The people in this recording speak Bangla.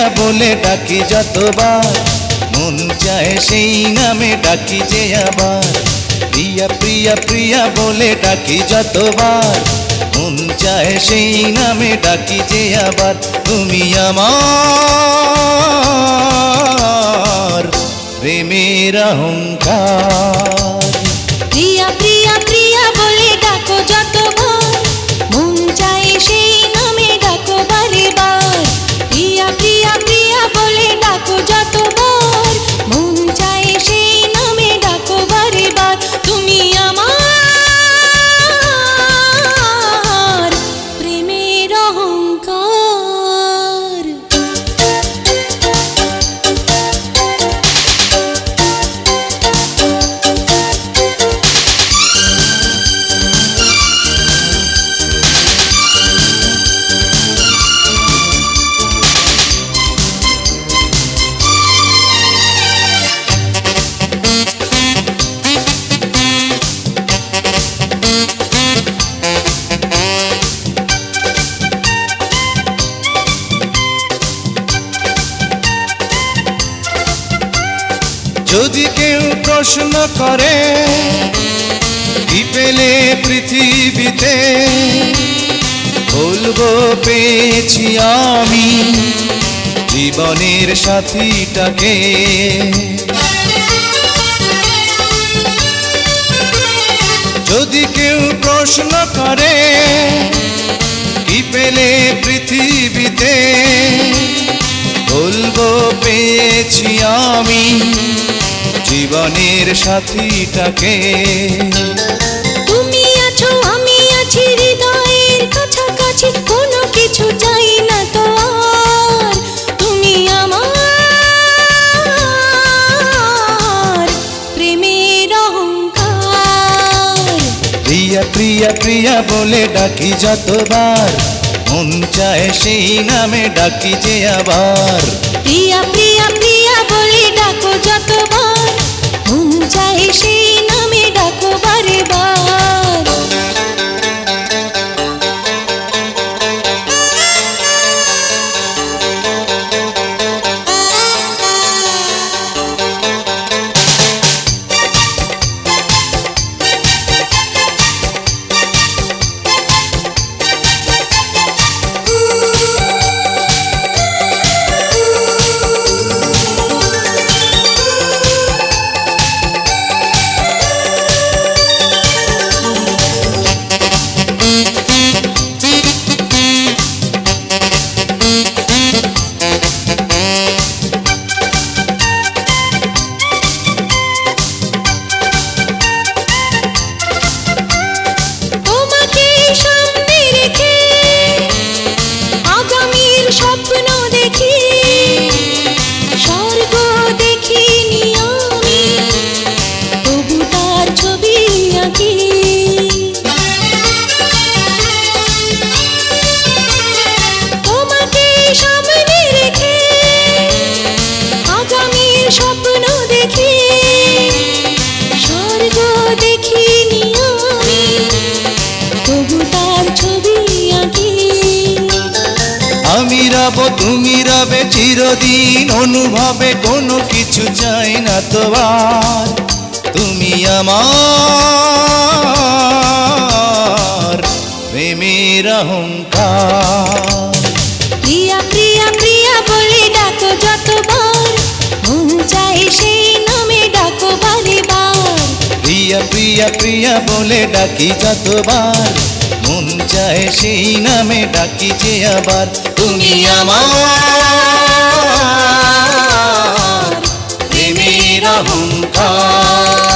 প্রিয়া বলে ডাকি যতবার, মন চায় সেই নামে ডাকি যে আবার। প্রিয়া প্রিয়া প্রিয়া বলে ডাকি যতবার, মন চায় সেই নামে ডাকি যে আবার। তুমি আমার প্রেমের অহংকার। প্রিয়া প্রিয়া প্রিয়া বলে ডাকো যতবার, মন চায় সেই নামে ডাকো বারে বার। প্রিয়া প্রিয়া প্রিয়া বলে ডাকো যতবার, মন চায় সেই নামে ডাকো বারে বার। তুমি আমার প্রেমের অহংকার। যদি কেউ প্রশ্ন করে কি পেলে পৃথিবীতে, বলবো পেয়েছি আমি জীবনের সাথীটাকে। যদি কেউ প্রশ্ন করে কি পেলে পৃথিবীতে, বলবো পেয়েছি আমি জীবনের সাথীটাকে। তুমি আছো আমি আছি হৃদয়ের কাছাকাছি, কোনো কিছু চাই না তো আর। তুমি আমার প্রেমের অহংকার। প্রিয়া প্রিয়া প্রিয়া বলে ডাকি যতবার, মন চায় সেই নামে ডাকি যে আবার। প্রিয়া প্রিয়া প্রিয়া বলে ডাকো যতবার, মন চায় সেই নামে ডাকো বারে বার। স্বপ্ন দেখি স্বর্গ দেখিনি আমি, তবু তার ছবি আঁকি। আমি রব তুমি রবে চিরদিন অনুভবে, কোনো কিছু চাই না তো আর। তুমি আমার প্রেমের অহংকার। প্রিয়া প্রিয়া প্রিয়া বলে ডাকো যতবার, মন চাই সেই নামে ডাকো বারে বার। প্রিয়া প্রিয়া প্রিয়া বলে ডাকি যতবার, মন চায় সেই নামে ডাকি যে আবার। তুমি আমার প্রেমের অহংকার।